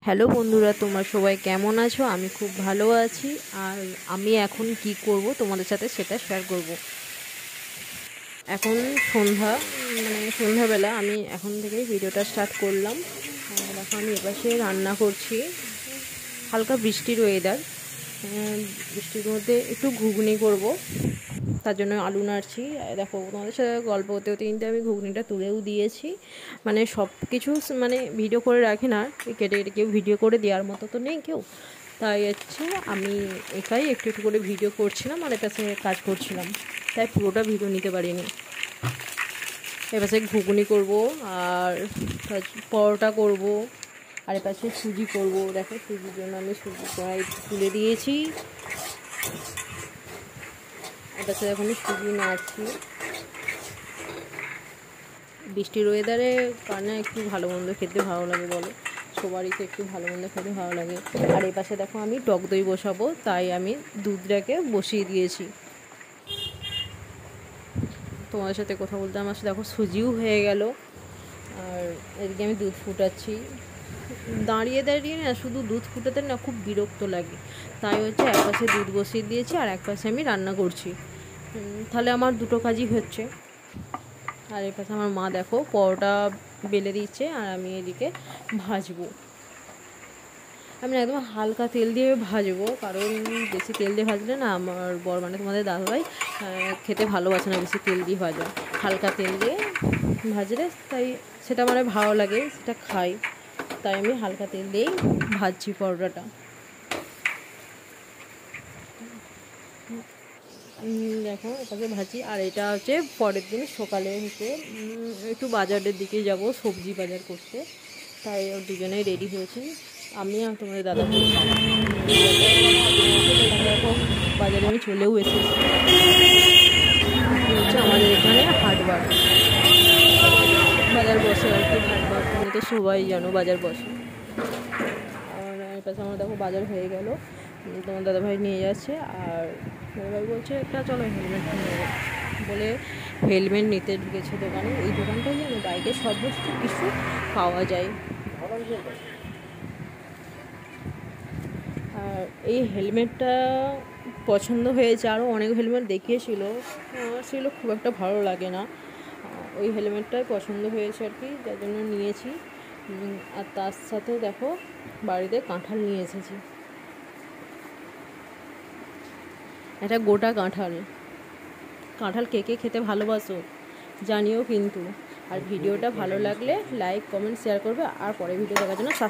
Hello বন্ধুরা, তোমরা সবাই কেমন আছো? আমি খুব ভালো আছি। আর আমি এখন কি করব তোমাদের সাথে সেটা শেয়ার করব। এখন সন্ধ্যাবেলা আমি এখন থেকেই ভিডিওটা স্টার্ট করলাম। দেখো আমি এপাশে রান্না করছি। হালকা বৃষ্টির ওয়েদার, বৃষ্টির মধ্যে একটু ঘুগনি করব, তার জন্য আলু নাড়ছি। দেখো তোমাদের সাথে গল্প করতে হতে কিন্তু আমি ঘুগনিটা তুলেও দিয়েছি। মানে সব কিছু মানে ভিডিও করে রাখি না, কেটে কেটে কেউ ভিডিও করে দেওয়ার মতো তো নেই কেউ, তাই হচ্ছে আমি একাই একটু একটু করে ভিডিও করছিলাম আর এপাশে কাজ করছিলাম, তাই পুরোটা ভিডিও নিতে পারিনি। এপাশে ঘুগনি করব আর পরোটা করব, আর এপাশে সুজি করব। দেখো সুজির জন্য আমি সুজি কড়াই তুলে দিয়েছি। এটাতে এখন সুজি নাড়ছি। বৃষ্টির ওয়েদারে কারণে একটু ভালো মন্দ খেতে ভালো লাগে বলো, সবারই তো একটু ভালো মন্দ খেতে ভালো লাগে। আর এই পাশে দেখো আমি টক দই বসাবো, তাই আমি দুধটাকে বসিয়ে দিয়েছি। তোমাদের সাথে কথা বলতে আমার সাথে দেখো সুজিও হয়ে গেল, আর এদিকে আমি দুধ ফুটাচ্ছি। দাঁড়িয়ে দাঁড়িয়ে না শুধু দুধ ফুটাতে না খুব বিরক্ত লাগে, তাই হচ্ছে এক পাশে দুধ বসিয়ে দিয়েছি আর এক পাশে আমি রান্না করছি। তাহলে আমার দুটো কাজই হচ্ছে। আর এই পাশে আমার মা দেখো পরোটা বেলে দিচ্ছে আর আমি এদিকে ভাজবো। আমি একদম হালকা তেল দিয়ে ভাজবো, কারণ বেশি তেল দিয়ে ভাজলে না আমার বর মানে তোমাদের দাদাভাই খেতে ভালোবাসে না বেশি তেল দিয়ে ভাজা। হালকা তেল দিয়ে ভাজলে তাই সেটা মানে ভালো লাগে, সেটা খাই, তাই আমি হালকা তেল দিয়েই ভাজছি পরোটাটা। দেখো এটাকে ভাজি। আর এটা হচ্ছে পরের দিন সকালে হচ্ছে একটু বাজারের দিকে যাব সবজি বাজার করতে, তাই দুজনেই রেডি হয়েছি, আমি আর তোমাদের দাদা ভাই। দেখো বাজারে আমি চলেও এসেছি। হচ্ছে আমাদের এখানে হাটবার বাজার বসে আর কি। হাটবার তুমি তো সবাই জানো বাজার বসে। আর এর পাশে আমার দেখো বাজার হয়ে গেল, তোমার দাদাভাই নিয়ে যাচ্ছে। আর দাদাভাই বলছে একটা চলো হেলমেট নিয়ে বলে হেলমেট নিতে ঢুকেছে দোকানে। এই দোকানটাই যেন বাইকের সমস্ত কিছু পাওয়া যায়। আর এই হেলমেটটা পছন্দ হয়েছে, আরও অনেক হেলমেট দেখিয়েছিল, সেগুলো খুব একটা ভালো লাগে না। ওই হেলমেটটাই পছন্দ হয়েছে আর কি, যার জন্য নিয়েছি। আর তার সাথে দেখো বাড়িতে কাঁঠাল নিয়ে এসেছি, একটা গোটা কাঁঠাল। কাঁঠাল কে কে খেতে ভালোবাসো জানিও কিন্তু। আর ভিডিওটা ভালো লাগলে লাইক কমেন্ট শেয়ার করবে, আর পরে ভিডিও দেখার জন্য